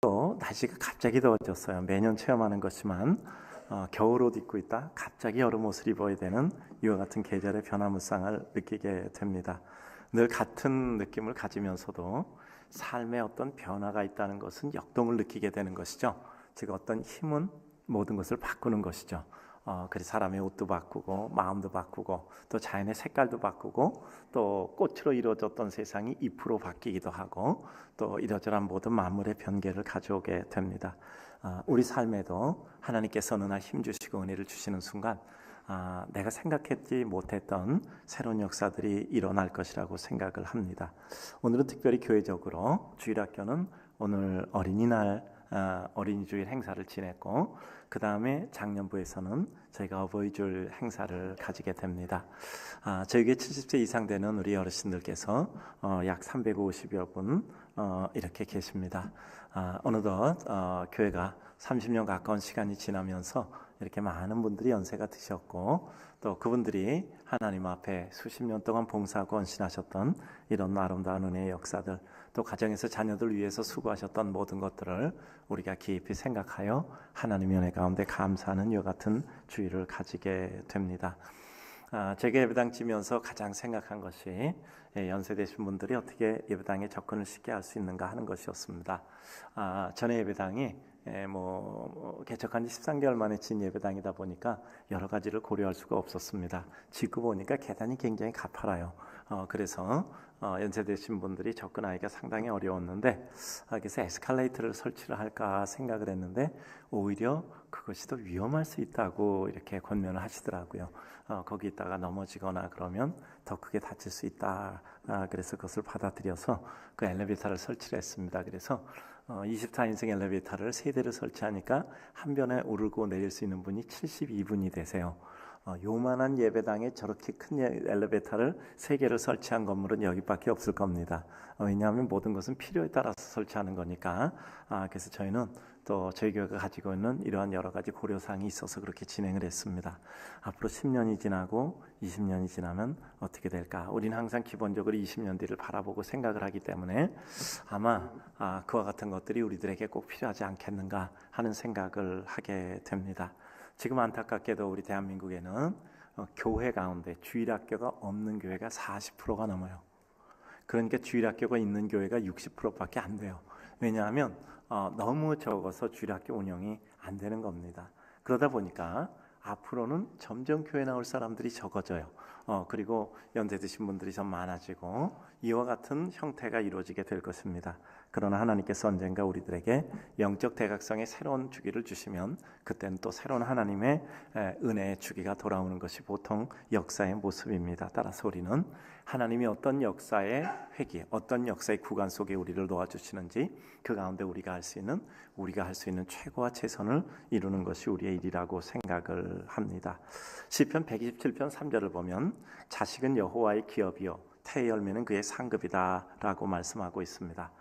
또 날씨가 갑자기 더워졌어요. 매년 체험하는 것지만 겨울옷 입고 있다 갑자기 여름 옷을 입어야 되는 이와 같은 계절의 변화무쌍을 느끼게 됩니다. 늘 같은 느낌을 가지면서도 삶에 어떤 변화가 있다는 것은 역동을 느끼게 되는 것이죠. 즉 어떤 힘은 모든 것을 바꾸는 것이죠. 그래서 사람의 옷도 바꾸고 마음도 바꾸고 또 자연의 색깔도 바꾸고 또 꽃으로 이루어졌던 세상이 잎으로 바뀌기도 하고 또 이러저러한 모든 만물의 변개를 가져오게 됩니다. 우리 삶에도 하나님께서 어느 날 힘주시고 은혜를 주시는 순간 내가 생각했지 못했던 새로운 역사들이 일어날 것이라고 생각을 합니다. 오늘은 특별히 교회적으로 주일학교는 오늘 어린이날 어린이주일 행사를 지냈고 그 다음에 작년부에서는 저희가 어버이주일 행사를 가지게 됩니다. 저에게 70세 이상 되는 우리 어르신들께서 약 350여 분 이렇게 계십니다. 어느덧 교회가 30년 가까운 시간이 지나면서 이렇게 많은 분들이 연세가 드셨고 또 그분들이 하나님 앞에 수십 년 동안 봉사하고 헌신하셨던 이런 아름다운 은혜의 역사들, 또 가정에서 자녀들 위해서 수고하셨던 모든 것들을 우리가 깊이 생각하여 하나님의 은혜 가운데 감사하는 이와 같은 주의를 가지게 됩니다. 제가 예배당 지면서 가장 생각한 것이 연세되신 분들이 어떻게 예배당에 접근을 쉽게 할 수 있는가 하는 것이었습니다. 전에 예배당이 개척한 지 13개월 만에 진 예배당이다 보니까 여러 가지를 고려할 수가 없었습니다. 짓고 보니까 계단이 굉장히 가파라요. 그래서 연세되신 분들이 접근하기가 상당히 어려웠는데 그래서 에스컬레이터를 설치를 할까 생각을 했는데 오히려 그것이 더 위험할 수 있다고 이렇게 권면을 하시더라고요. 거기 있다가 넘어지거나 그러면 더 크게 다칠 수 있다. 그래서 그것을 받아들여서 그 엘리베이터를 설치를 했습니다. 그래서 24인승 엘리베이터를 3대를 설치하니까 한 변에 오르고 내릴 수 있는 분이 72분이 되세요. 요만한 예배당에 저렇게 큰 엘리베이터를 3개를 설치한 건물은 여기밖에 없을 겁니다. 왜냐하면 모든 것은 필요에 따라서 설치하는 거니까. 그래서 저희는 또 저희 교회가 가지고 있는 이러한 여러 가지 고려사항이 있어서 그렇게 진행을 했습니다. 앞으로 10년이 지나고 20년이 지나면 어떻게 될까? 우리는 항상 기본적으로 20년 뒤를 바라보고 생각을 하기 때문에 아마 그와 같은 것들이 우리들에게 꼭 필요하지 않겠는가 하는 생각을 하게 됩니다. 지금 안타깝게도 우리 대한민국에는 교회 가운데 주일학교가 없는 교회가 40%가 넘어요. 그러니까 주일학교가 있는 교회가 60%밖에 안 돼요. 왜냐하면 너무 적어서 주일학교 운영이 안 되는 겁니다. 그러다 보니까 앞으로는 점점 교회 나올 사람들이 적어져요. 그리고 연세 드신 분들이 좀 많아지고 이와 같은 형태가 이루어지게 될 것입니다. 그러나 하나님께서 언젠가 우리들에게 영적 대각성의 새로운 주기를 주시면 그때는 또 새로운 하나님의 은혜의 주기가 돌아오는 것이 보통 역사의 모습입니다. 따라서 우리는 하나님이 어떤 역사의 회기, 어떤 역사의 구간 속에 우리를 놓아주시는지 그 가운데 우리가 할 수 있는 최고와 최선을 이루는 것이 우리의 일이라고 생각을 합니다. 시편 127편 3절을 보면 자식은 여호와의 기업이요 태의 열매는 그의 상급이다 라고 말씀하고 있습니다.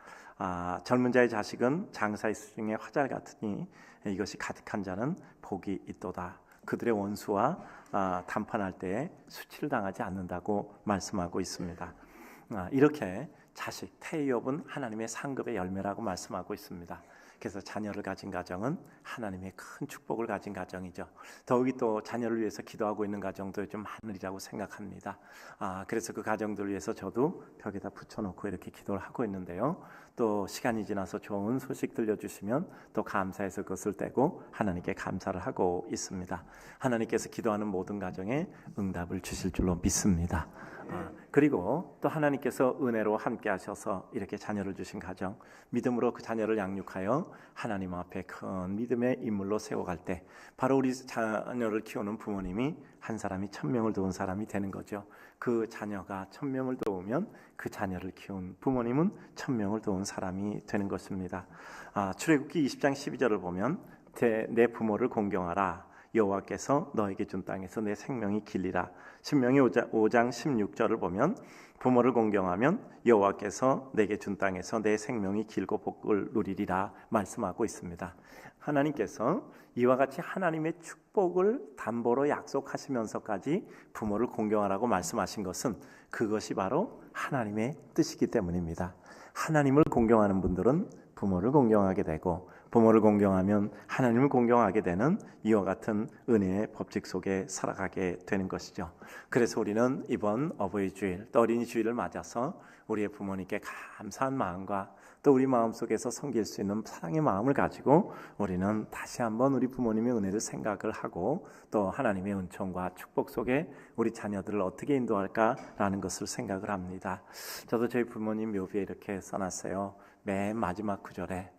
젊은 자의 자식은 장사의 수중에 화살 같으니 이것이 가득한 자는 복이 있도다. 그들의 원수와 담판할 때에 수치를 당하지 않는다고 말씀하고 있습니다. 이렇게 자식, 태엽은 하나님의 상급의 열매라고 말씀하고 있습니다. 그래서 자녀를 가진 가정은 하나님의 큰 축복을 가진 가정이죠. 더욱이 또 자녀를 위해서 기도하고 있는 가정도 요즘 하늘이라고 생각합니다. 그래서 그 가정들을 위해서 저도 벽에다 붙여놓고 이렇게 기도를 하고 있는데요. 또 시간이 지나서 좋은 소식 들려주시면 또 감사해서 그것을 떼고 하나님께 감사를 하고 있습니다. 하나님께서 기도하는 모든 가정에 응답을 주실 줄로 믿습니다. 그리고 또 하나님께서 은혜로 함께 하셔서 이렇게 자녀를 주신 가정, 믿음으로 그 자녀를 양육하여 하나님 앞에 큰 믿음의 인물로 세워갈 때 바로 우리 자녀를 키우는 부모님이 한 사람이 1000명을 도운 사람이 되는 거죠. 그 자녀가 1000명을 도우면 그 자녀를 키운 부모님은 1000명을 도운 사람이 되는 것입니다. 출애굽기 20장 12절을 보면 내 부모를 공경하라. 여호와께서 너에게 준 땅에서 내 생명이 길리라. 신명기 5장 16절을 보면 부모를 공경하면 여호와께서 내게 준 땅에서 내 생명이 길고 복을 누리리라 말씀하고 있습니다. 하나님께서 이와 같이 하나님의 축복을 담보로 약속하시면서까지 부모를 공경하라고 말씀하신 것은 그것이 바로 하나님의 뜻이기 때문입니다. 하나님을 공경하는 분들은 부모를 공경하게 되고, 부모를 공경하면 하나님을 공경하게 되는 이와 같은 은혜의 법칙 속에 살아가게 되는 것이죠. 그래서 우리는 이번 어버이 주일, 또 어린이 주일을 맞아서 우리의 부모님께 감사한 마음과 또 우리 마음속에서 섬길 수 있는 사랑의 마음을 가지고 우리는 다시 한번 우리 부모님의 은혜를 생각을 하고, 또 하나님의 은총과 축복 속에 우리 자녀들을 어떻게 인도할까라는 것을 생각을 합니다. 저도 저희 부모님 묘비에 이렇게 써놨어요. 맨 마지막 구절에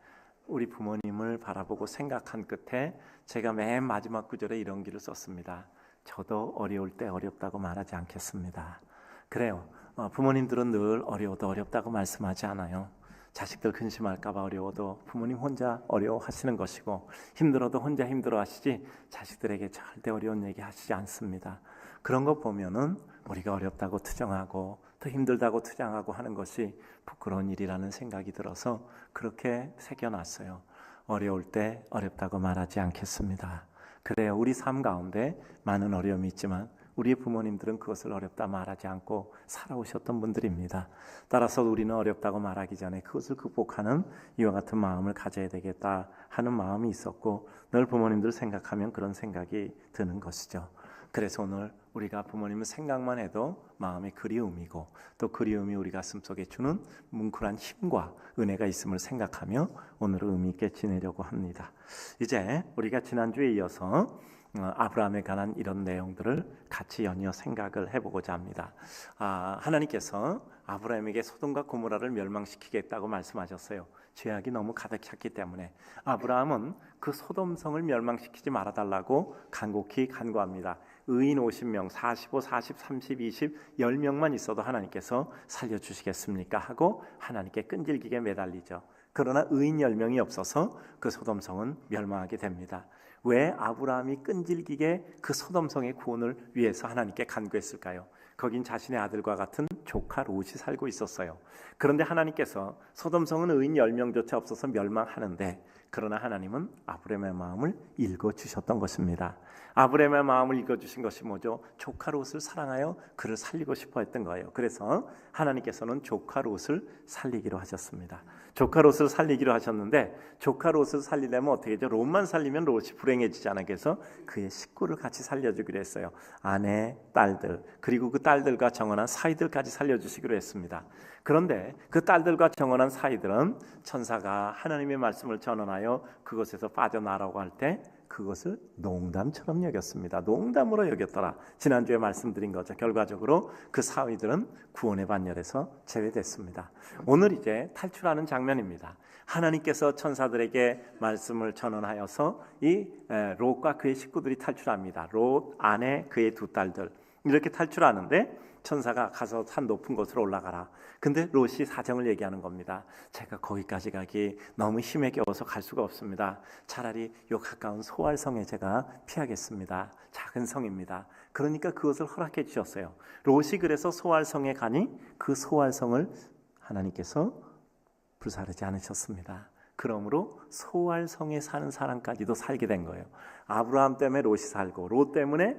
우리 부모님을 바라보고 생각한 끝에 제가 맨 마지막 구절에 이런 길을 썼습니다. 저도 어려울 때 어렵다고 말하지 않겠습니다. 그래요. 부모님들은 늘 어려워도 어렵다고 말씀하지 않아요. 자식들 근심할까 봐 어려워도 부모님 혼자 어려워하시는 것이고, 힘들어도 혼자 힘들어하시지 자식들에게 절대 어려운 얘기 하시지 않습니다. 그런 거 보면은 우리가 어렵다고 투정하고 또 힘들다고 투정하고 하는 것이 부끄러운 일이라는 생각이 들어서 그렇게 새겨놨어요. 어려울 때 어렵다고 말하지 않겠습니다. 그래요. 우리 삶 가운데 많은 어려움이 있지만 우리의 부모님들은 그것을 어렵다 말하지 않고 살아오셨던 분들입니다. 따라서 우리는 어렵다고 말하기 전에 그것을 극복하는 이와 같은 마음을 가져야 되겠다 하는 마음이 있었고, 늘 부모님들 생각하면 그런 생각이 드는 것이죠. 그래서 오늘 우리가 부모님을 생각만 해도 마음의 그리움이고, 또 그리움이 우리 가슴 속에 주는 뭉클한 힘과 은혜가 있음을 생각하며 오늘은 의미 있게 지내려고 합니다. 이제 우리가 지난주에 이어서 아브라함에 관한 이런 내용들을 같이 연이어 생각을 해보고자 합니다. 하나님께서 아브라함에게 소돔과 고모라를 멸망시키겠다고 말씀하셨어요. 죄악이 너무 가득 찼기 때문에 아브라함은 그 소돔성을 멸망시키지 말아달라고 간곡히 간구합니다. 의인 50명, 45, 40, 30, 20, 10명만 있어도 하나님께서 살려주시겠습니까? 하고 하나님께 끈질기게 매달리죠. 그러나 의인 10명이 없어서 그 소돔성은 멸망하게 됩니다. 왜 아브라함이 끈질기게 그 소돔성의 구원을 위해서 하나님께 간구했을까요? 거긴 자신의 아들과 같은 조카 롯이 살고 있었어요. 그런데 하나님께서 소돔성은 의인 10명조차 없어서 멸망하는데, 그러나 하나님은 아브라함의 마음을 읽어주셨던 것입니다. 아브라함의 마음을 읽어주신 것이 뭐죠? 조카 롯을 사랑하여 그를 살리고 싶어 했던 거예요. 그래서 하나님께서는 조카 롯을 살리기로 하셨습니다. 조카 롯을 살리기로 하셨는데, 조카 롯을 살리려면 어떻게 하죠? 롯만 살리면 롯이 불행해지잖아요. 그래서 그의 식구를 같이 살려주기로 했어요. 아내, 딸들, 그리고 그 딸들과 정혼한 사이들까지 살려주시기로 했습니다. 그런데 그 딸들과 정혼한 사이들은 천사가 하나님의 말씀을 전언하여 그곳에서 빠져나가라고 할 때 그것을 농담처럼 여겼습니다. 농담으로 여겼더라. 지난주에 말씀드린 거죠. 결과적으로 그 사위들은 구원의 반열에서 제외됐습니다. 오늘 이제 탈출하는 장면입니다. 하나님께서 천사들에게 말씀을 전언하여서 이 롯과 그의 식구들이 탈출합니다. 롯, 아내, 그의 두 딸들 이렇게 탈출하는데, 천사가 가서 산 높은 곳으로 올라가라. 근데 롯이 사정을 얘기하는 겁니다. 제가 거기까지 가기 너무 힘에 겨워서 갈 수가 없습니다. 차라리 요 가까운 소알성에 제가 피하겠습니다. 작은 성입니다. 그러니까 그것을 허락해 주셨어요. 롯이 그래서 소알성에 가니 그 소알성을 하나님께서 불사르지 않으셨습니다. 그러므로 소알성에 사는 사람까지도 살게 된 거예요. 아브라함 때문에 롯이 살고, 롯 때문에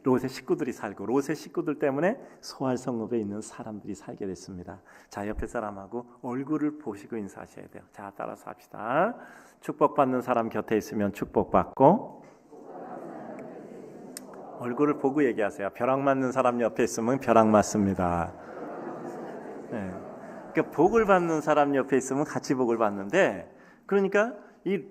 롯의 식구들이 살고, 롯의 식구들 때문에 소알성읍에 있는 사람들이 살게 됐습니다. 자, 옆에 사람하고 얼굴을 보시고 인사하셔야 돼요. 자, 따라서 합시다. 축복받는 사람 곁에 있으면 축복받고, 얼굴을 보고 얘기하세요. 벼락 맞는 사람 옆에 있으면 벼락 맞습니다. 네. 그러니까 복을 받는 사람 옆에 있으면 같이 복을 받는데, 그러니까 이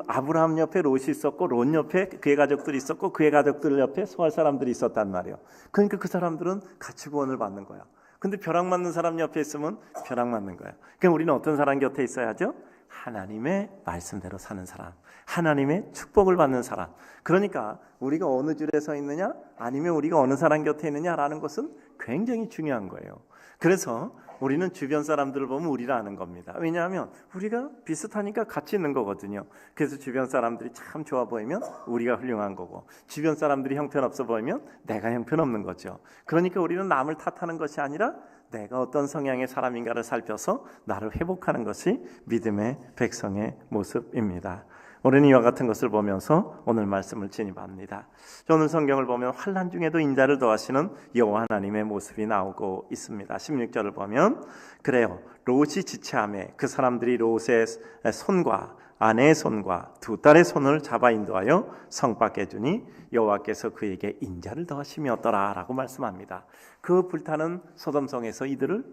아브라함 옆에 롯이 있었고, 롯 옆에 그의 가족들이 있었고, 그의 가족들 옆에 소알 사람들이 있었단 말이에요. 그러니까 그 사람들은 같이 구원을 받는 거야. 근데 벼락 맞는 사람 옆에 있으면 벼락 맞는 거야. 그럼 우리는 어떤 사람 곁에 있어야죠? 하나님의 말씀대로 사는 사람, 하나님의 축복을 받는 사람. 그러니까 우리가 어느 줄에 서 있느냐, 아니면 우리가 어느 사람 곁에 있느냐라는 것은 굉장히 중요한 거예요. 그래서 우리는 주변 사람들을 보면 우리를 아는 겁니다. 왜냐하면 우리가 비슷하니까 같이 있는 거거든요. 그래서 주변 사람들이 참 좋아 보이면 우리가 훌륭한 거고, 주변 사람들이 형편없어 보이면 내가 형편없는 거죠. 그러니까 우리는 남을 탓하는 것이 아니라 내가 어떤 성향의 사람인가를 살펴서 나를 회복하는 것이 믿음의 백성의 모습입니다. 우리는 이와 같은 것을 보면서 오늘 말씀을 진입합니다. 오늘 성경을 보면 환난 중에도 인자를 더하시는 여호와 하나님의 모습이 나오고 있습니다. 16절을 보면 그래요. 롯이 지체하매 그 사람들이 롯의 손과 아내의 손과 두 딸의 손을 잡아 인도하여 성 밖에 두니 여호와께서 그에게 인자를 더하심이었더라 라고 말씀합니다. 그 불타는 소돔성에서 이들을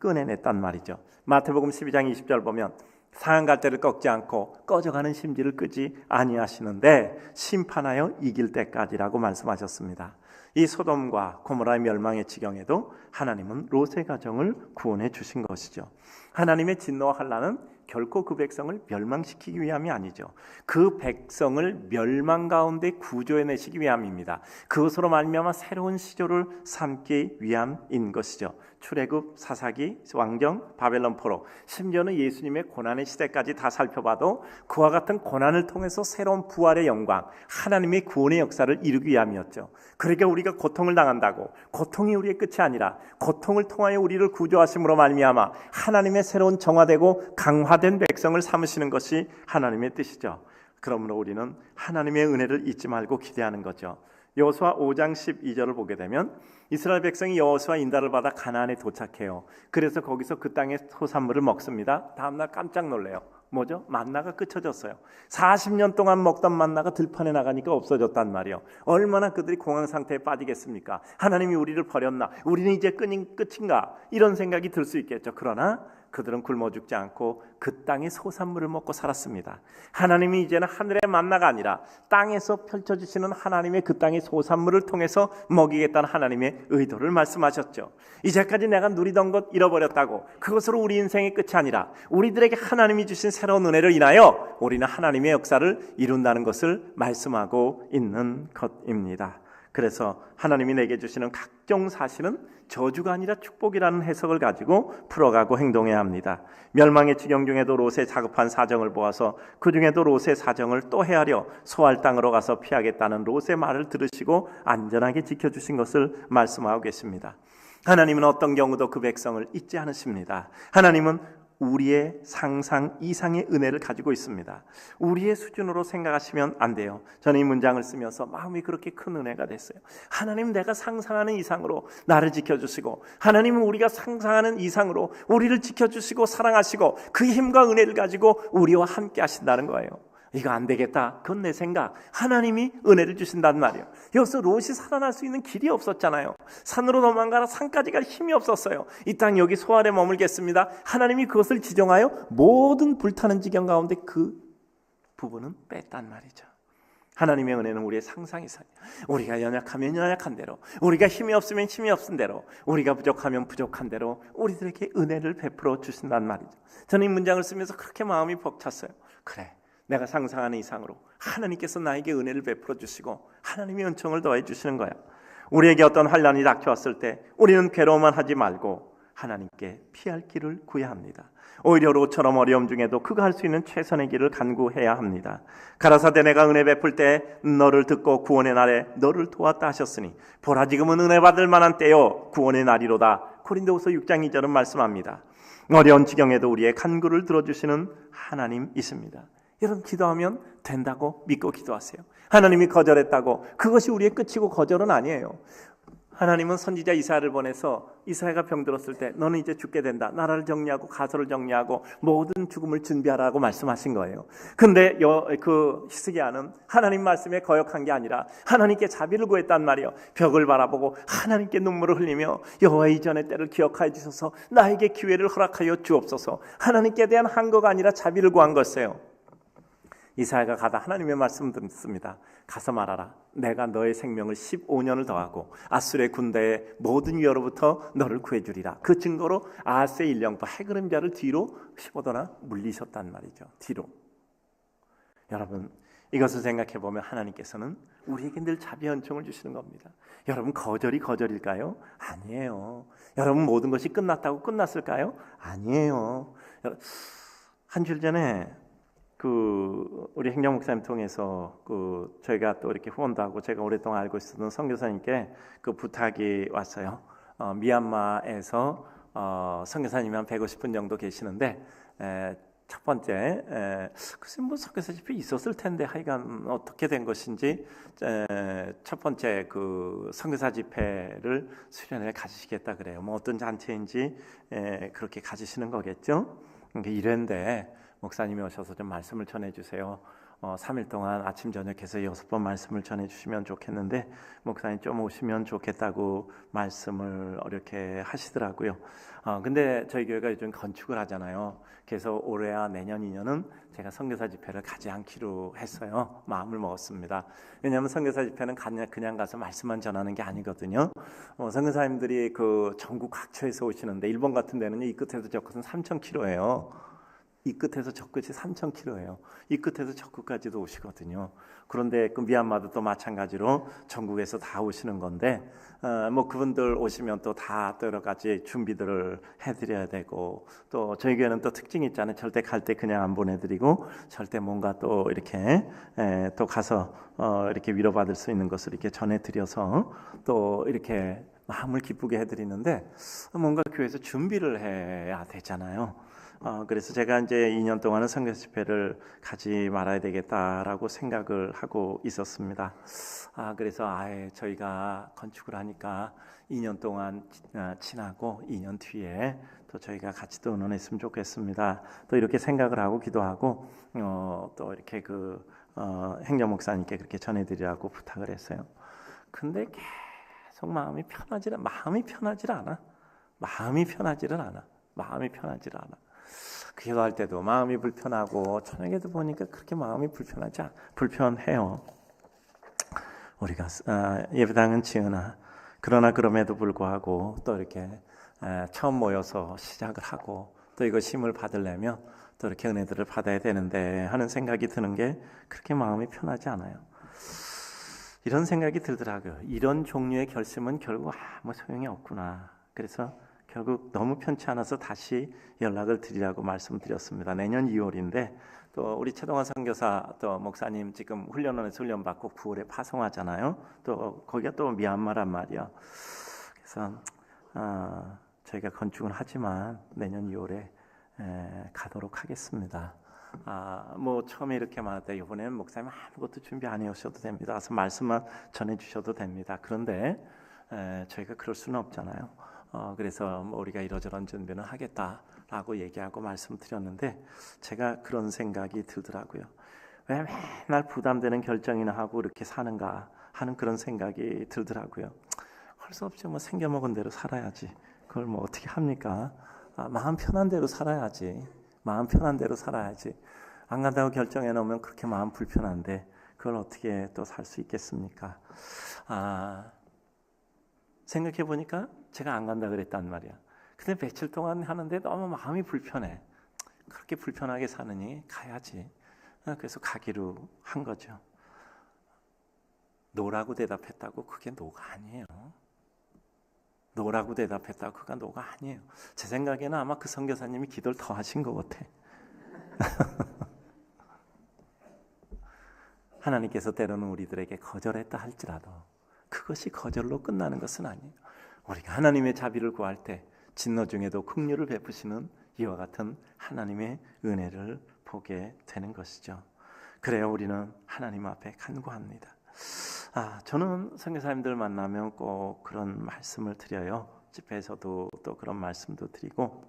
꺼내냈단 말이죠. 마태복음 12장 20절 보면 상한 갈대를 꺾지 않고 꺼져가는 심지를 끄지 아니하시는데 심판하여 이길 때까지라고 말씀하셨습니다. 이 소돔과 고모라의 멸망의 지경에도 하나님은 롯의 가정을 구원해 주신 것이죠. 하나님의 진노와 환난은 결코 그 백성을 멸망시키기 위함이 아니죠. 그 백성을 멸망 가운데 구조해내시기 위함입니다. 그것으로 말미암아 새로운 시조를 삼기 위함인 것이죠. 출애굽, 사사기, 왕정, 바벨론 포로, 심지어는 예수님의 고난의 시대까지 다 살펴봐도 그와 같은 고난을 통해서 새로운 부활의 영광, 하나님의 구원의 역사를 이루기 위함이었죠. 그러니까 우리가 고통을 당한다고 고통이 우리의 끝이 아니라 고통을 통하여 우리를 구조하심으로 말미암아 하나님의 새로운 정화되고 강화된 백성을 삼으시는 것이 하나님의 뜻이죠. 그러므로 우리는 하나님의 은혜를 잊지 말고 기대하는 거죠. 여호수아 5장 12절을 보게 되면 이스라엘 백성이 여호수아 인도를 받아 가나안에 도착해요. 그래서 거기서 그 땅의 소산물을 먹습니다. 다음날 깜짝 놀래요. 뭐죠? 만나가 끝쳐졌어요. 40년 동안 먹던 만나가 들판에 나가니까 없어졌단 말이에요. 얼마나 그들이 공황 상태에 빠지겠습니까? 하나님이 우리를 버렸나? 우리는 이제 끝인가? 이런 생각이 들 수 있겠죠. 그러나 그들은 굶어 죽지 않고 그 땅의 소산물을 먹고 살았습니다. 하나님이 이제는 하늘의 만나가 아니라 땅에서 펼쳐주시는 하나님의 그 땅의 소산물을 통해서 먹이겠다는 하나님의 의도를 말씀하셨죠. 이제까지 내가 누리던 것 잃어버렸다고 그것으로 우리 인생의 끝이 아니라 우리들에게 하나님이 주신 새로운 은혜를 인하여 우리는 하나님의 역사를 이룬다는 것을 말씀하고 있는 것입니다. 그래서 하나님이 내게 주시는 각종 사실은 저주가 아니라 축복이라는 해석을 가지고 풀어가고 행동해야 합니다. 멸망의 지경 중에도 롯의 다급한 사정을 보아서 그 중에도 롯의 사정을 또 헤아려 소알 땅으로 가서 피하겠다는 롯의 말을 들으시고 안전하게 지켜주신 것을 말씀하고 계십니다. 하나님은 어떤 경우도 그 백성을 잊지 않으십니다. 하나님은 우리의 상상 이상의 은혜를 가지고 있습니다. 우리의 수준으로 생각하시면 안 돼요. 저는 이 문장을 쓰면서 마음이 그렇게 큰 은혜가 됐어요. 하나님, 내가 상상하는 이상으로 나를 지켜주시고 하나님은 우리가 상상하는 이상으로 우리를 지켜주시고 사랑하시고 그 힘과 은혜를 가지고 우리와 함께 하신다는 거예요. 이거 안 되겠다. 그건 내 생각. 하나님이 은혜를 주신단 말이에요. 여기서 롯이 살아날 수 있는 길이 없었잖아요. 산으로 도망가라 산까지 갈 힘이 없었어요. 이 땅 여기 소알에 머물겠습니다. 하나님이 그것을 지정하여 모든 불타는 지경 가운데 그 부분은 뺐단 말이죠. 하나님의 은혜는 우리의 상상 이상이에요. 우리가 연약하면 연약한 대로, 우리가 힘이 없으면 힘이 없은 대로, 우리가 부족하면 부족한 대로 우리들에게 은혜를 베풀어 주신단 말이죠. 저는 이 문장을 쓰면서 그렇게 마음이 벅찼어요. 그래, 내가 상상하는 이상으로 하나님께서 나에게 은혜를 베풀어 주시고 하나님의 은총을 더해 주시는 거야. 우리에게 어떤 환난이 닥쳐왔을 때 우리는 괴로워만 하지 말고 하나님께 피할 길을 구해야 합니다. 오히려 롯처럼 어려움 중에도 그가 할 수 있는 최선의 길을 간구해야 합니다. 가라사대 내가 은혜 베풀 때 너를 듣고 구원의 날에 너를 도왔다 하셨으니 보라 지금은 은혜 받을 만한 때요 구원의 날이로다. 고린도후서 6장 2절은 말씀합니다. 어려운 지경에도 우리의 간구를 들어주시는 하나님이십니다. 여러분, 기도하면 된다고 믿고 기도하세요. 하나님이 거절했다고 그것이 우리의 끝이고 거절은 아니에요. 하나님은 선지자 이사야를 보내서 이사야가 병들었을 때 너는 이제 죽게 된다. 나라를 정리하고 가소를 정리하고 모든 죽음을 준비하라고 말씀하신 거예요. 근데 그 히스기야는 하나님 말씀에 거역한 게 아니라 하나님께 자비를 구했단 말이에요. 벽을 바라보고 하나님께 눈물을 흘리며 여호와 이전의 때를 기억하여 주셔서 나에게 기회를 허락하여 주옵소서. 하나님께 대한 한거가 아니라 자비를 구한 것이에요. 이사야가 가다 하나님의 말씀을 듣습니다. 가서 말하라. 내가 너의 생명을 15년을 더하고 아수르의 군대의 모든 위협으로부터 너를 구해주리라. 그 증거로 아하스의 일령파 해그름자를 뒤로 15도나 물리셨단 말이죠. 뒤로. 여러분, 이것을 생각해 보면 하나님께서는 우리에게 늘 자비와 은총을 주시는 겁니다. 여러분, 거절일까요? 아니에요. 여러분, 모든 것이 끝났다고 끝났을까요? 아니에요. 한 주일 전에 우리 행정 목사님 통해서 저희가 또 이렇게 후원도 하고 제가 오랫동안 알고 있었던 선교사님께 부탁이 왔어요. 미얀마에서 선교사님이 한 150분 정도 계시는데 첫 번째, 글쎄 뭐 선교사 집회 있었을 텐데 하여간 어떻게 된 것인지 첫 번째 그 선교사 집회를 수련회 가지시겠다 그래요. 뭐 어떤 잔치인지 그렇게 가지시는 거겠죠. 그러니까 이랬는데 목사님이 오셔서 좀 말씀을 전해주세요. 3일 동안 아침 저녁해서 6번 말씀을 전해주시면 좋겠는데 목사님 좀 오시면 좋겠다고 말씀을 이렇게 하시더라고요. 근데 저희 교회가 요즘 건축을 하잖아요. 그래서 올해와 내년 2년은 제가 선교사 집회를 가지 않기로 했어요. 마음을 먹었습니다. 왜냐하면 선교사 집회는 그냥 가서 말씀만 전하는 게 아니거든요. 선교사님들이 그 전국 각처에서 오시는데 일본 같은 데는 이 끝에서 저 끝은 3,000km예요. 이 끝에서 저 끝이 3,000km예요. 이 끝에서 저 끝까지도 오시거든요. 그런데 그 미얀마도 또 마찬가지로 전국에서 다 오시는 건데 뭐 그분들 오시면 또 다 여러 가지 준비들을 해드려야 되고 또 저희 교회는 또 특징이 있잖아요. 절대 갈 때 그냥 안 보내드리고 절대 뭔가 또 이렇게 또 가서 이렇게 위로받을 수 있는 것을 이렇게 전해드려서 또 이렇게 마음을 기쁘게 해드리는데 뭔가 교회에서 준비를 해야 되잖아요. 그래서 제가 이제 2년 동안은 선교사 집회를 가지 말아야 되겠다라고 생각을 하고 있었습니다. 그래서 저희가 건축을 하니까 2년 동안 지나고 2년 뒤에 또 저희가 같이 또 의논했으면 좋겠습니다. 또 이렇게 생각을 하고 기도하고 또 이렇게 그 행정 목사님께 그렇게 전해드리라고 부탁을 했어요. 근데 계속 마음이 편하지를 않아. 기도할 때도 마음이 불편하고 저녁에도 보니까 그렇게 마음이 불편해요. 우리가 예배당은 지으나 그러나 그럼에도 불구하고 또 이렇게 처음 모여서 시작을 하고 또 이거 힘을 받으려면 또 이렇게 은혜들을 받아야 되는데 하는 생각이 드는 게 그렇게 마음이 편하지 않아요. 이런 생각이 들더라고요. 이런 종류의 결심은 결국 아무 소용이 없구나. 그래서 결국 너무 편치 않아서 다시 연락을 드리라고 말씀드렸습니다. 내년 2월인데 또 우리 최동환 선교사 또 목사님 지금 훈련원에서 훈련 받고 9월에 파송하잖아요. 또 거기가 또 미얀마란 말이야. 그래서 저희가 건축은 하지만 내년 2월에 가도록 하겠습니다. 뭐 처음에 이렇게 말했다. 이번에는 목사님 아무것도 준비 안 해오셔도 됩니다. 그래서 말씀만 전해주셔도 됩니다. 그런데 저희가 그럴 수는 없잖아요. 그래서 뭐 우리가 이러저런 준비는 하겠다라고 얘기하고 말씀드렸는데 제가 그런 생각이 들더라고요. 왜 맨날 부담되는 결정이나 하고 이렇게 사는가 하는 그런 생각이 들더라고요. 할 수 없죠. 뭐 생겨먹은 대로 살아야지. 그걸 뭐 어떻게 합니까? 마음 편한 대로 살아야지. 안 간다고 결정해 놓으면 그렇게 마음 불편한데 그걸 어떻게 또 살 수 있겠습니까? 생각해 보니까 제가 안 간다 그랬단 말이야. 근데 며칠 동안 하는데 너무 마음이 불편해. 그렇게 불편하게 사느니 가야지. 그래서 가기로 한 거죠. 노라고 대답했다고 그게 노가 아니에요. 그가 노가 아니에요. 제 생각에는 아마 그 선교사님이 기도를 더 하신 것 같아. 하나님께서 때로는 우리들에게 거절했다 할지라도 그것이 거절로 끝나는 것은 아니에요. 우리가 하나님의 자비를 구할 때 진노 중에도 긍휼을 베푸시는 이와 같은 하나님의 은혜를 보게 되는 것이죠. 그래야 우리는 하나님 앞에 간구합니다. 저는 선교사님들 만나면 꼭 그런 말씀을 드려요. 집회에서도 또 그런 말씀도 드리고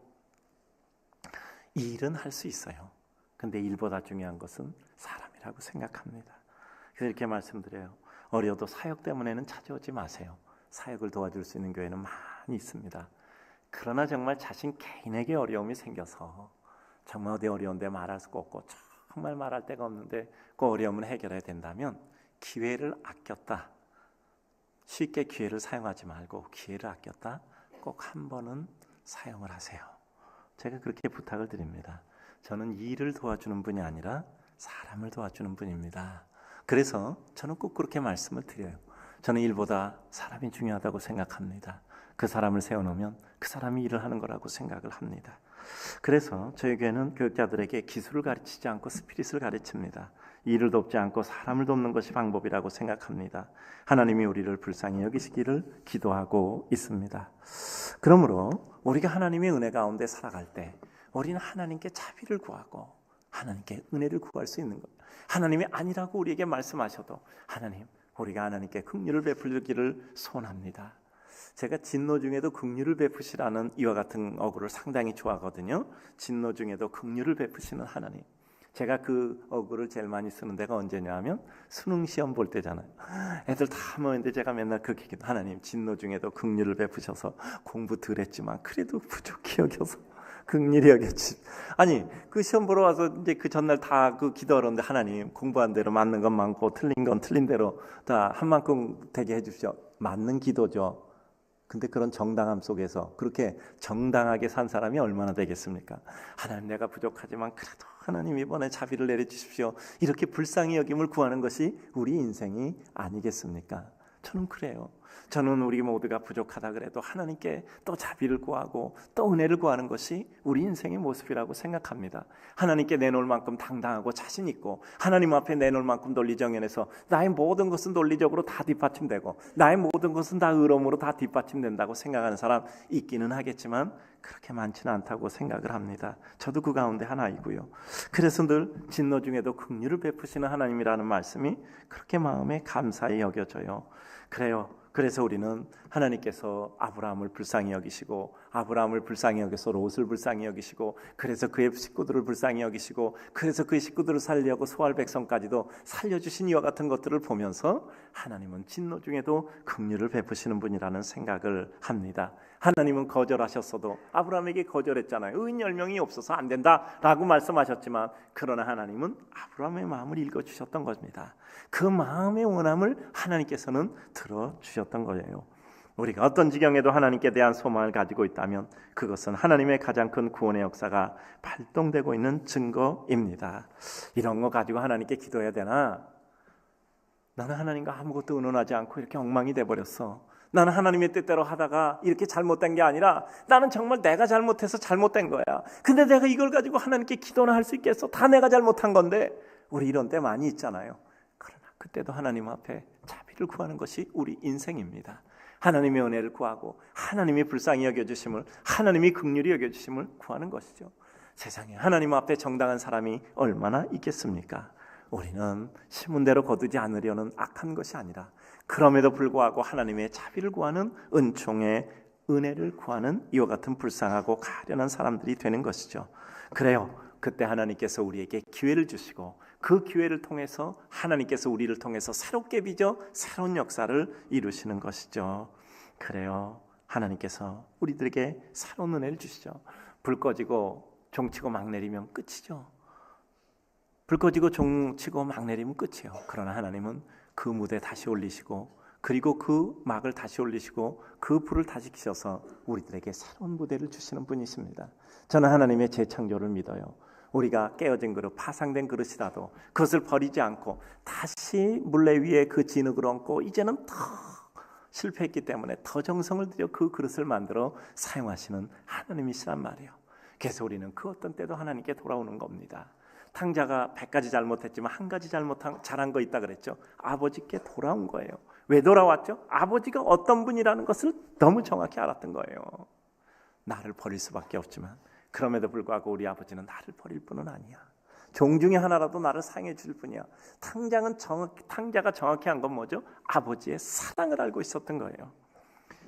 일은 할 수 있어요. 근데 일보다 중요한 것은 사람이라고 생각합니다. 그래서 이렇게 말씀드려요. 어려도 사역 때문에는 찾아오지 마세요. 사역을 도와줄 수 있는 교회는 많이 있습니다. 그러나 정말 자신 개인에게 어려움이 생겨서 정말 어디 어려운데 말할 수가 없고 정말 말할 데가 없는데 그 어려움을 해결해야 된다면 기회를 아꼈다. 쉽게 기회를 사용하지 말고 기회를 아꼈다. 꼭 한 번은 사용을 하세요. 제가 그렇게 부탁을 드립니다. 저는 일을 도와주는 분이 아니라 사람을 도와주는 분입니다. 그래서 저는 꼭 그렇게 말씀을 드려요. 저는 일보다 사람이 중요하다고 생각합니다. 그 사람을 세워놓으면 그 사람이 일을 하는 거라고 생각을 합니다. 그래서 저희 교회는 교육자들에게 기술을 가르치지 않고 스피릿을 가르칩니다. 일을 돕지 않고 사람을 돕는 것이 방법이라고 생각합니다. 하나님이 우리를 불쌍히 여기시기를 기도하고 있습니다. 그러므로 우리가 하나님의 은혜 가운데 살아갈 때 우리는 하나님께 자비를 구하고 하나님께 은혜를 구할 수 있는 거예요. 하나님이 아니라고 우리에게 말씀하셔도 하나님, 우리가 하나님께 긍휼을 베풀기를 소원합니다. 제가 진노 중에도 긍휼을 베푸시라는 이와 같은 어구를 상당히 좋아하거든요. 진노 중에도 긍휼을 베푸시는 하나님. 제가 그 어구를 제일 많이 쓰는 데가 언제냐 하면 수능 시험 볼 때잖아요. 애들 다 모였는데 제가 맨날 그 기도, 하나님 진노 중에도 긍휼을 베푸셔서 공부 덜 했지만 그래도 부족히 여겨서 긍휼히 여겨주. 아니 그 시험 보러 와서 이제 그 전날 다 그 기도하는데 하나님 공부한 대로 맞는 건 많고 틀린 건 틀린 대로 다 한 만큼 되게 해주십시오. 맞는 기도죠. 근데 그런 정당함 속에서 그렇게 정당하게 산 사람이 얼마나 되겠습니까? 하나님 내가 부족하지만 그래도 하나님 이번에 자비를 내려주십시오. 이렇게 불쌍히 여김을 구하는 것이 우리 인생이 아니겠습니까? 저는 그래요. 저는 우리 모두가 부족하다 그래도 하나님께 또 자비를 구하고 또 은혜를 구하는 것이 우리 인생의 모습이라고 생각합니다. 하나님께 내놓을 만큼 당당하고 자신 있고 하나님 앞에 내놓을 만큼 논리정연해서 나의 모든 것은 논리적으로 다 뒷받침되고 나의 모든 것은 다 의로움으로 다 뒷받침된다고 생각하는 사람 있기는 하겠지만 그렇게 많지는 않다고 생각을 합니다. 저도 그 가운데 하나이고요. 그래서 늘 진노 중에도 긍휼을 베푸시는 하나님이라는 말씀이 그렇게 마음에 감사히 여겨져요. 그래요. 그래서 우리는 하나님께서 아브라함을 불쌍히 여기시고 아브라함을 불쌍히 여기서 롯을 불쌍히 여기시고 그래서 그의 식구들을 불쌍히 여기시고 그래서 그의 식구들을 살려고 소알 백성까지도 살려주신 이와 같은 것들을 보면서 하나님은 진노 중에도 긍휼을 베푸시는 분이라는 생각을 합니다. 하나님은 거절하셨어도 아브라함에게 거절했잖아요. 의인 10명이 없어서 안 된다라고 말씀하셨지만 그러나 하나님은 아브라함의 마음을 읽어주셨던 것입니다. 그 마음의 원함을 하나님께서는 들어주셨던 거예요. 우리가 어떤 지경에도 하나님께 대한 소망을 가지고 있다면 그것은 하나님의 가장 큰 구원의 역사가 발동되고 있는 증거입니다. 이런 거 가지고 하나님께 기도해야 되나? 나는 하나님과 아무것도 의논하지 않고 이렇게 엉망이 돼버렸어. 나는 하나님의 뜻대로 하다가 이렇게 잘못된 게 아니라 나는 정말 내가 잘못해서 잘못된 거야. 근데 내가 이걸 가지고 하나님께 기도나 할 수 있겠어? 다 내가 잘못한 건데. 우리 이런 때 많이 있잖아요. 그러나 그때도 하나님 앞에 자비를 구하는 것이 우리 인생입니다. 하나님의 은혜를 구하고 하나님이 불쌍히 여겨주심을, 하나님이 긍휼히 여겨주심을 구하는 것이죠. 세상에 하나님 앞에 정당한 사람이 얼마나 있겠습니까? 우리는 신문대로 거두지 않으려는 악한 것이 아니라 그럼에도 불구하고 하나님의 자비를 구하는 은총의 은혜를 구하는 이와 같은 불쌍하고 가련한 사람들이 되는 것이죠. 그래요. 그때 하나님께서 우리에게 기회를 주시고 그 기회를 통해서 하나님께서 우리를 통해서 새롭게 빚어 새로운 역사를 이루시는 것이죠. 그래요. 하나님께서 우리들에게 새로운 은혜를 주시죠. 불 꺼지고 종치고 막 내리면 끝이죠. 불 꺼지고 종치고 막 내리면 끝이에요. 그러나 하나님은 그 무대 다시 올리시고 그리고 그 막을 다시 올리시고 그 불을 다시 켜셔서 우리들에게 새로운 무대를 주시는 분이십니다. 저는 하나님의 재창조를 믿어요. 우리가 깨어진 그릇, 파상된 그릇이라도 그것을 버리지 않고 다시 물레 위에 그 진흙을 얹고 이제는 더 실패했기 때문에 더 정성을 들여 그 그릇을 만들어 사용하시는 하나님이시란 말이에요. 그래서 우리는 그 어떤 때도 하나님께 돌아오는 겁니다. 탕자가 100가지 잘못했지만 한 가지 잘한 거 있다 그랬죠. 아버지께 돌아온 거예요. 왜 돌아왔죠? 아버지가 어떤 분이라는 것을 너무 정확히 알았던 거예요. 나를 버릴 수밖에 없지만 그럼에도 불구하고 우리 아버지는 나를 버릴 분은 아니야. 종 중에 하나라도 나를 사용해 줄 뿐이야. 탕자가 정확히 한 건 뭐죠? 아버지의 사랑을 알고 있었던 거예요.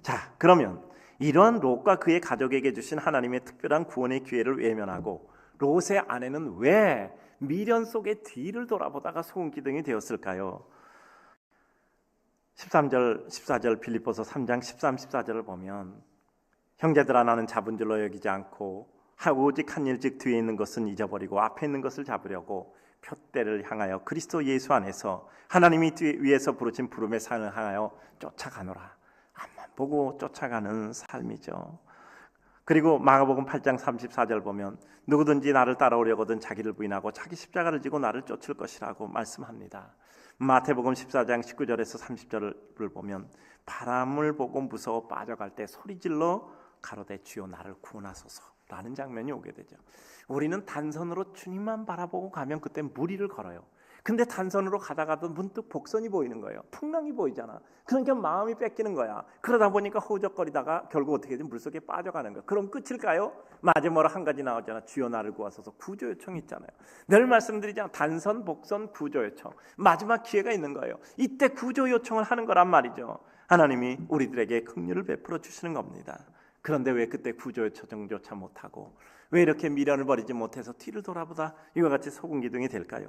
자, 그러면 이러한 롯과 그의 가족에게 주신 하나님의 특별한 구원의 기회를 외면하고 롯의 아내는 왜 미련 속에 뒤를 돌아보다가 소금기둥이 되었을까요? 13절, 14절 빌립보서 3장 13, 14절을 보면 형제들아 나는 잡은 줄로 여기지 않고 오직 한 일즉 뒤에 있는 것은 잊어버리고 앞에 있는 것을 잡으려고 표대를 향하여 그리스도 예수 안에서 하나님이 위에서 부르신 부름의 상을 향하여 쫓아가노라. 앞만 보고 쫓아가는 삶이죠. 그리고 마가복음 8장 34절 보면 누구든지 나를 따라오려거든 자기를 부인하고 자기 십자가를 지고 나를 쫓을 것이라고 말씀합니다. 마태복음 14장 19절에서 30절을 보면 바람을 보고 무서워 빠져갈 때 소리질러 가로되 주여 나를 구원하소서 라는 장면이 오게 되죠. 우리는 단선으로 주님만 바라보고 가면 그때 무리를 걸어요. 근데 단선으로 가다가도 문득 복선이 보이는 거예요. 풍랑이 보이잖아. 그러니까 마음이 뺏기는 거야. 그러다 보니까 허우적거리다가 결국 어떻게 되지? 물속에 빠져가는 거야. 그럼 끝일까요? 마지막으로 한 가지 나오잖아. 주여 나를 구하소서. 구조 요청이 있잖아요. 늘 말씀드리잖아. 단선, 복선, 구조 요청. 마지막 기회가 있는 거예요. 이때 구조 요청을 하는 거란 말이죠. 하나님이 우리들에게 긍휼을 베풀어 주시는 겁니다. 그런데 왜 그때 구조 요청조차 못하고 왜 이렇게 미련을 버리지 못해서 뒤를 돌아보다 이와 같이 소금 기둥이 될까요?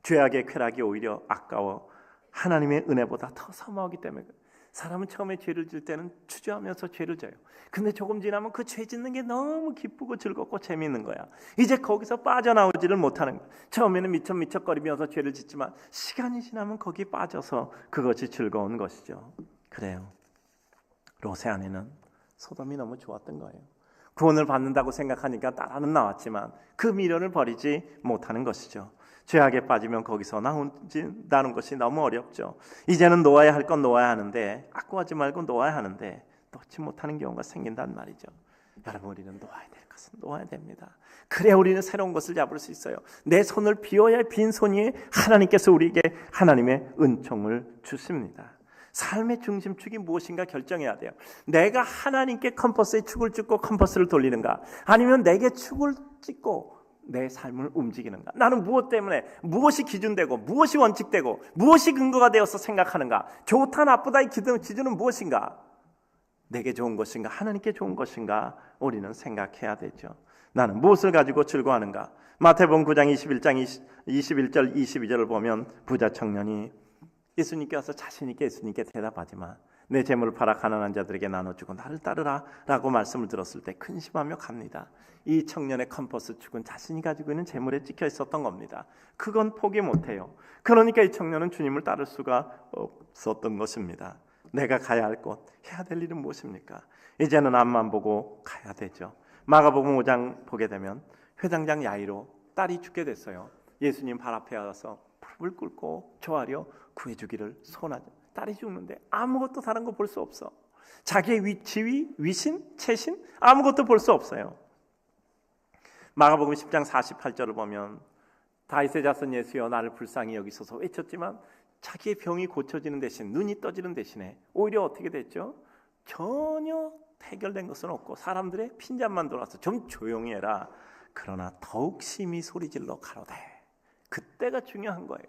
죄악의 쾌락이 오히려 아까워 하나님의 은혜보다 더 사모하기 때문에 사람은 처음에 죄를 질 때는 주저하면서 죄를 져요. 근데 조금 지나면 그 죄 짓는 게 너무 기쁘고 즐겁고 재미있는 거야. 이제 거기서 빠져나오지를 못하는 거야. 처음에는 미척미척거리면서 죄를 짓지만 시간이 지나면 거기 빠져서 그것이 즐거운 것이죠. 그래요. 롯의 아내는 소돔이 너무 좋았던 거예요. 구원을 받는다고 생각하니까 따라는 나왔지만 그 미련을 버리지 못하는 것이죠. 죄악에 빠지면 거기서 나온다는 것이 너무 어렵죠. 이제는 놓아야 할 건 놓아야 하는데 악구하지 말고 놓아야 하는데 놓지 못하는 경우가 생긴단 말이죠. 여러분, 우리는 놓아야 될 것은 놓아야 됩니다. 그래야 우리는 새로운 것을 잡을 수 있어요. 내 손을 비워야 빈손이 하나님께서 우리에게 하나님의 은총을 주십니다. 삶의 중심축이 무엇인가 결정해야 돼요. 내가 하나님께 컴퍼스에 축을 찍고 컴퍼스를 돌리는가, 아니면 내게 축을 찍고 내 삶을 움직이는가. 나는 무엇 때문에, 무엇이 기준되고 무엇이 원칙되고 무엇이 근거가 되어서 생각하는가. 좋다 나쁘다의 기준은 무엇인가. 내게 좋은 것인가, 하나님께 좋은 것인가, 우리는 생각해야 되죠. 나는 무엇을 가지고 즐거워하는가. 마태복음 9장 21장 21절 22절을 보면 부자 청년이 예수님께 와서 자신 있게 예수님께 대답하지만 내 재물을 팔아 가난한 자들에게 나눠주고 나를 따르라 라고 말씀을 들었을 때 근심하며 갑니다. 이 청년의 컴퍼스 축은 자신이 가지고 있는 재물에 찍혀 있었던 겁니다. 그건 포기 못해요. 그러니까 이 청년은 주님을 따를 수가 없었던 것입니다. 내가 가야 할 곳, 해야 될 일은 무엇입니까? 이제는 앞만 보고 가야 되죠. 마가복음 5장 보게 되면 회당장 야이로 딸이 죽게 됐어요. 예수님 발 앞에 와서 무릎을 꿇고 조아려 구해주기를 소원하죠. 딸이 죽는데 아무것도 다른 거 볼 수 없어. 자기의 지위, 위신, 체신 아무것도 볼 수 없어요. 마가복음 10장 48절을 보면 다윗의 자손 예수여 나를 불쌍히 여기소서 외쳤지만 자기의 병이 고쳐지는 대신, 눈이 떠지는 대신에 오히려 어떻게 됐죠? 전혀 해결된 것은 없고 사람들의 핀잔만 돌아서 좀 조용히 해라. 그러나 더욱 심히 소리질러 가로되. 그때가 중요한 거예요.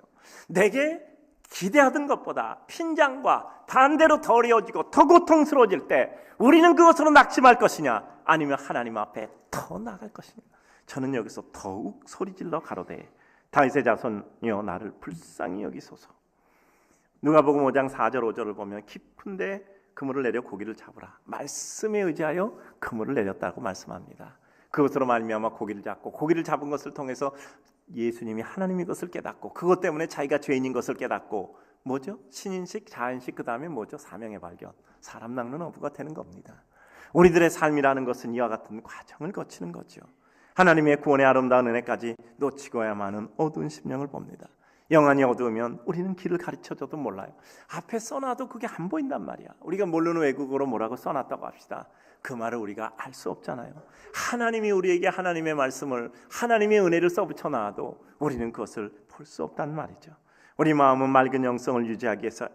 내게 기대하던 것보다 핀잔과 반대로 더 어려워지고 더 고통스러워질 때 우리는 그것으로 낙심할 것이냐, 아니면 하나님 앞에 더 나아갈 것이냐. 저는 여기서 더욱 소리질러 가로되 다윗의 자손이여 나를 불쌍히 여기소서. 누가복음 5장 4절 5절을 보면 깊은데 그물을 내려 고기를 잡으라. 말씀에 의지하여 그물을 내렸다고 말씀합니다. 그것으로 말미암아 고기를 잡고 고기를 잡은 것을 통해서 예수님이 하나님인 것을 깨닫고 그것 때문에 자기가 죄인인 것을 깨닫고 뭐죠? 신인식, 자인식, 그 다음에 뭐죠? 사명의 발견. 사람 낚는 어부가 되는 겁니다. 우리들의 삶이라는 것은 이와 같은 과정을 거치는 거죠. 하나님의 구원의 아름다운 은혜까지 놓치고야만은 어두운 심령을 봅니다. 영안이 어두우면 우리는 길을 가르쳐줘도 몰라요. 앞에 써놔도 그게 안 보인단 말이야. 우리가 모르는 외국어로 뭐라고 써놨다고 합시다. 그 말을 우리가 알 수 없잖아요. 하나님이 우리에게 하나님의 말씀을, 하나님의 은혜를 써붙여 놔도 우리는 그것을 볼 수 없단 말이죠. 우리 마음은 맑은 영성을 유지하기 위해서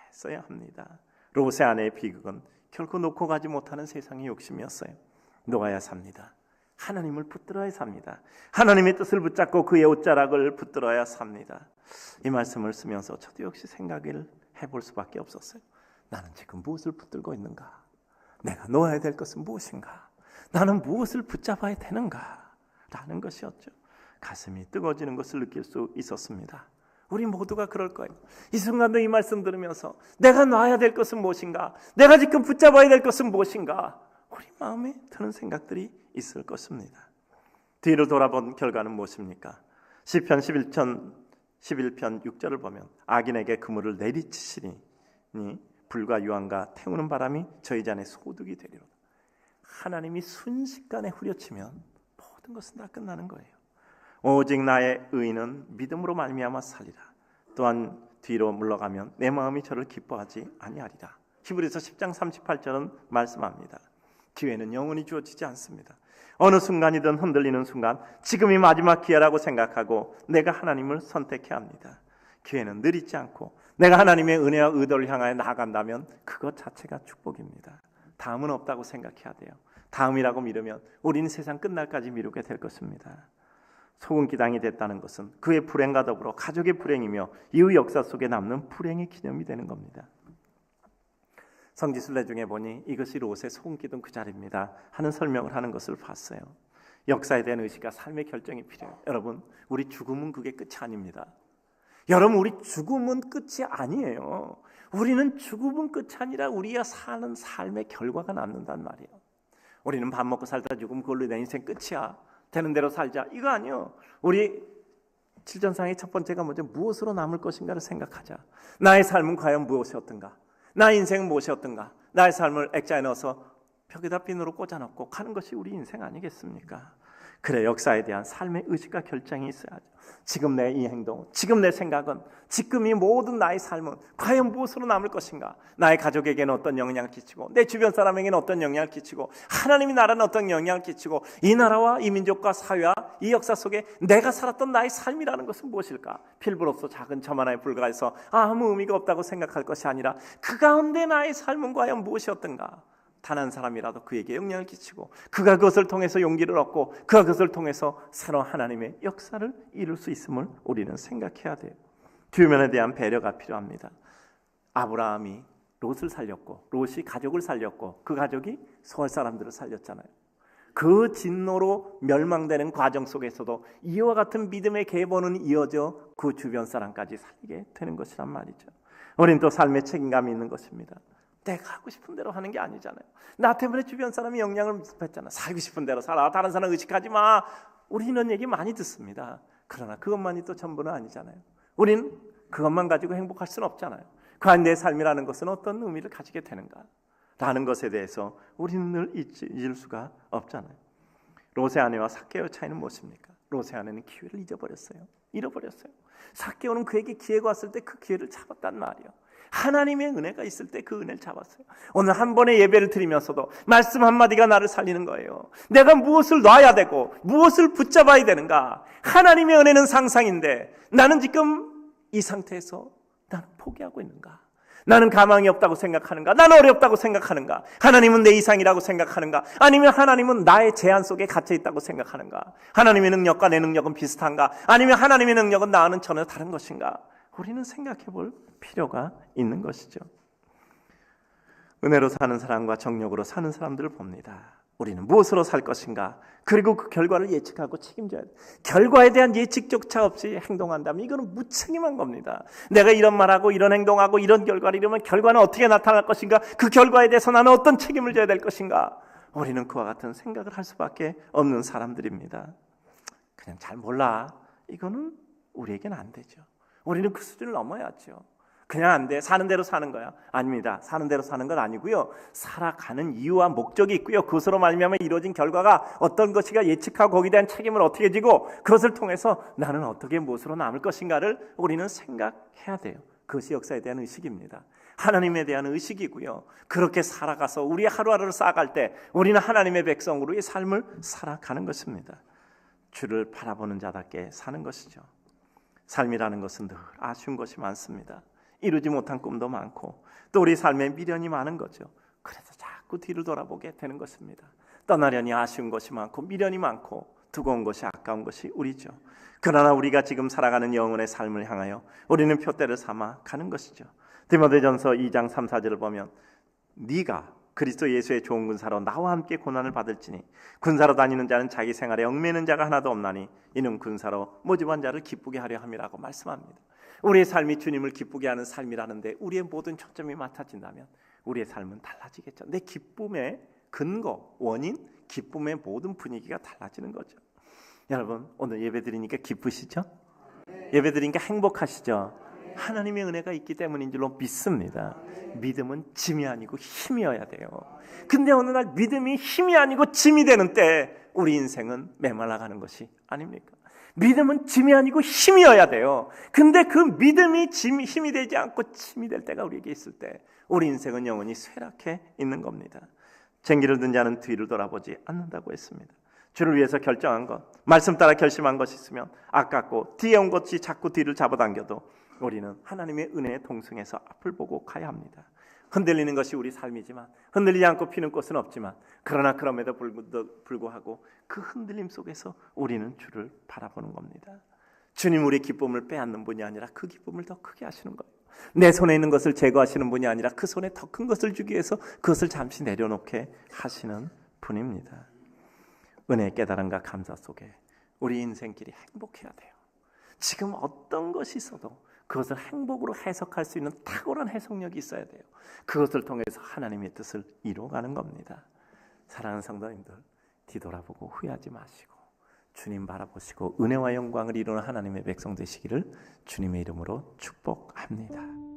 애써야 합니다. 롯의 아내의 비극은 결코 놓고 가지 못하는 세상의 욕심이었어요. 놓아야 삽니다. 하나님을 붙들어야 삽니다. 하나님의 뜻을 붙잡고 그의 옷자락을 붙들어야 삽니다. 이 말씀을 쓰면서 저도 역시 생각을 해볼 수밖에 없었어요. 나는 지금 무엇을 붙들고 있는가? 내가 놓아야 될 것은 무엇인가? 나는 무엇을 붙잡아야 되는가? 라는 것이었죠. 가슴이 뜨거워지는 것을 느낄 수 있었습니다. 우리 모두가 그럴 거예요. 이 순간도 이 말씀 들으면서 내가 놔야 될 것은 무엇인가? 내가 지금 붙잡아야 될 것은 무엇인가? 우리 마음에 드는 생각들이 있을 것입니다. 뒤로 돌아본 결과는 무엇입니까? 시편 11편 6절을 보면 악인에게 그물을 내리치시니 불과 유황과 태우는 바람이 저희 잔에 소득이 되리로다. 하나님이 순식간에 후려치면 모든 것은 다 끝나는 거예요. 오직 나의 의인은 믿음으로 말미암아 살리라. 또한 뒤로 물러가면 내 마음이 저를 기뻐하지 아니하리라. 히브리서 10장 38절은 말씀합니다. 기회는 영원히 주어지지 않습니다. 어느 순간이든 흔들리는 순간 지금이 마지막 기회라고 생각하고 내가 하나님을 선택해야 합니다. 기회는 늘 있지 않고 내가 하나님의 은혜와 의도를 향하여 나아간다면 그것 자체가 축복입니다. 다음은 없다고 생각해야 돼요. 다음이라고 미루면 우리는 세상 끝날까지 미루게 될 것입니다. 소금기당이 됐다는 것은 그의 불행과 더불어 가족의 불행이며 이후 역사 속에 남는 불행의 기념이 되는 겁니다. 성지순례 중에 보니 이것이 롯의 소금기둥 그 자리입니다 하는 설명을 하는 것을 봤어요. 역사에 대한 의식과 삶의 결정이 필요해요. 여러분, 우리 죽음은 그게 끝이 아닙니다. 여러분, 우리 죽음은 끝이 아니에요. 우리는 죽음은 끝이 아니라 우리가 사는 삶의 결과가 남는단 말이에요. 우리는 밥 먹고 살다 죽으면 그걸로 내 인생 끝이야, 되는 대로 살자, 이거 아니에요. 우리 칠전상의 첫 번째가 먼저 무엇으로 남을 것인가를 생각하자. 나의 삶은 과연 무엇이었던가, 나의 인생은 무엇이었던가, 나의 삶을 액자에 넣어서 벽에다 핀으로 꽂아놓고 가는 것이 우리 인생 아니겠습니까? 그래, 역사에 대한 삶의 의식과 결정이 있어야죠. 지금 내 이 행동, 지금 내 생각은, 지금 이 모든 나의 삶은 과연 무엇으로 남을 것인가? 나의 가족에게는 어떤 영향을 끼치고, 내 주변 사람에게는 어떤 영향을 끼치고, 하나님의 나라는 어떤 영향을 끼치고, 이 나라와 이 민족과 사회와 이 역사 속에 내가 살았던 나의 삶이라는 것은 무엇일까? 필부로서 작은 점 하나에 불과해서 아무 의미가 없다고 생각할 것이 아니라 그 가운데 나의 삶은 과연 무엇이었던가? 단 한 사람이라도 그에게 영향을 끼치고 그가 그것을 통해서 용기를 얻고 그가 그것을 통해서 새로운 하나님의 역사를 이룰 수 있음을 우리는 생각해야 돼요. 주변에 대한 배려가 필요합니다. 아브라함이 롯을 살렸고 롯이 가족을 살렸고 그 가족이 소알 사람들을 살렸잖아요. 그 진노로 멸망되는 과정 속에서도 이와 같은 믿음의 계보는 이어져 그 주변 사람까지 살리게 되는 것이란 말이죠. 우리는 또 삶의 책임감이 있는 것입니다. 내가 하고 싶은 대로 하는 게 아니잖아요. 나 때문에 주변 사람이 영향을 받잖아. 살고 싶은 대로 살아, 다른 사람 의식하지 마. 우리 이런 얘기 많이 듣습니다. 그러나 그것만이 또 전부는 아니잖아요. 우리는 그것만 가지고 행복할 수는 없잖아요. 과연 내 삶이라는 것은 어떤 의미를 가지게 되는가 라는 것에 대해서 우리는 늘 잊을 수가 없잖아요. 롯의 아내와 삭개오의 차이는 무엇입니까? 롯의 아내는 기회를 잃어버렸어요. 삭개오는 그에게 기회가 왔을 때 그 기회를 잡았단 말이에요. 하나님의 은혜가 있을 때 그 은혜를 잡았어요. 오늘 한 번의 예배를 드리면서도 말씀 한마디가 나를 살리는 거예요. 내가 무엇을 놔야 되고 무엇을 붙잡아야 되는가? 하나님의 은혜는 상상인데 나는 지금 이 상태에서 나는 포기하고 있는가? 나는 가망이 없다고 생각하는가? 나는 어렵다고 생각하는가? 하나님은 내 이상이라고 생각하는가? 아니면 하나님은 나의 제한 속에 갇혀 있다고 생각하는가? 하나님의 능력과 내 능력은 비슷한가? 아니면 하나님의 능력은 나와는 전혀 다른 것인가? 우리는 생각해 볼 필요가 있는 것이죠. 은혜로 사는 사람과 정욕으로 사는 사람들을 봅니다. 우리는 무엇으로 살 것인가? 그리고 그 결과를 예측하고 책임져야 돼. 결과에 대한 예측조차 없이 행동한다면 이거는 무책임한 겁니다. 내가 이런 말하고 이런 행동하고 이런 결과를 이루면 결과는 어떻게 나타날 것인가? 그 결과에 대해서 나는 어떤 책임을 져야 될 것인가? 우리는 그와 같은 생각을 할 수밖에 없는 사람들입니다. 그냥 잘 몰라. 이거는 우리에게는 안 되죠. 우리는 그 수준을 넘어야죠. 그냥 안 돼. 사는 대로 사는 거야. 아닙니다. 사는 대로 사는 건 아니고요. 살아가는 이유와 목적이 있고요. 그것으로 말미암아 이루어진 결과가 어떤 것이가 예측하고 거기에 대한 책임을 어떻게 지고 그것을 통해서 나는 어떻게 무엇으로 남을 것인가를 우리는 생각해야 돼요. 그것이 역사에 대한 의식입니다. 하나님에 대한 의식이고요. 그렇게 살아가서 우리 하루하루를 쌓아갈 때 우리는 하나님의 백성으로의 삶을 살아가는 것입니다. 주를 바라보는 자답게 사는 것이죠. 삶이라는 것은 늘 아쉬운 것이 많습니다. 이루지 못한 꿈도 많고 또 우리 삶에 미련이 많은 거죠. 그래서 자꾸 뒤를 돌아보게 되는 것입니다. 떠나려니 아쉬운 것이 많고 미련이 많고 두고온 것이 아까운 것이 우리죠. 그러나 우리가 지금 살아가는 영혼의 삶을 향하여 우리는 표대를 삼아 가는 것이죠. 디모데전서 2장 3, 4절을 보면 네가 그리스도 예수의 좋은 군사로 나와 함께 고난을 받을지니 군사로 다니는 자는 자기 생활에 얽매이는 자가 하나도 없나니 이는 군사로 모집한 자를 기쁘게 하려 함이라고 말씀합니다. 우리의 삶이 주님을 기쁘게 하는 삶이라는데 우리의 모든 초점이 맡아진다면 우리의 삶은 달라지겠죠. 내 기쁨의 근거, 원인, 기쁨의 모든 분위기가 달라지는 거죠. 여러분, 오늘 예배 드리니까 기쁘시죠? 예배 드리니까 행복하시죠? 하나님의 은혜가 있기 때문인 줄로 믿습니다. 믿음은 짐이 아니고 힘이어야 돼요. 근데 어느 날 믿음이 힘이 아니고 짐이 되는 때 우리 인생은 메말라가는 것이 아닙니까? 믿음은 짐이 아니고 힘이어야 돼요. 근데 그 믿음이 힘이 되지 않고 짐이 될 때가 우리에게 있을 때 우리 인생은 영원히 쇠락해 있는 겁니다. 쟁기를 든 자는 뒤를 돌아보지 않는다고 했습니다. 주를 위해서 결정한 것, 말씀 따라 결심한 것이 있으면 아깝고 뒤에 온 것이 자꾸 뒤를 잡아당겨도 우리는 하나님의 은혜에 동승해서 앞을 보고 가야 합니다. 흔들리는 것이 우리 삶이지만, 흔들리지 않고 피는 꽃은 없지만, 그러나 그럼에도 불구하고 그 흔들림 속에서 우리는 주를 바라보는 겁니다. 주님, 우리 기쁨을 빼앗는 분이 아니라 그 기쁨을 더 크게 하시는 거예요. 내 손에 있는 것을 제거하시는 분이 아니라 그 손에 더 큰 것을 주기 위해서 그것을 잠시 내려놓게 하시는 분입니다. 은혜의 깨달음과 감사 속에 우리 인생길이 행복해야 돼요. 지금 어떤 것이 있어도 그것을 행복으로 해석할 수 있는 탁월한 해석력이 있어야 돼요. 그것을 통해서 하나님의 뜻을 이루어가는 겁니다. 사랑하는 성도님들, 뒤돌아보고 후회하지 마시고 주님 바라보시고 은혜와 영광을 이루는 하나님의 백성 되시기를 주님의 이름으로 축복합니다.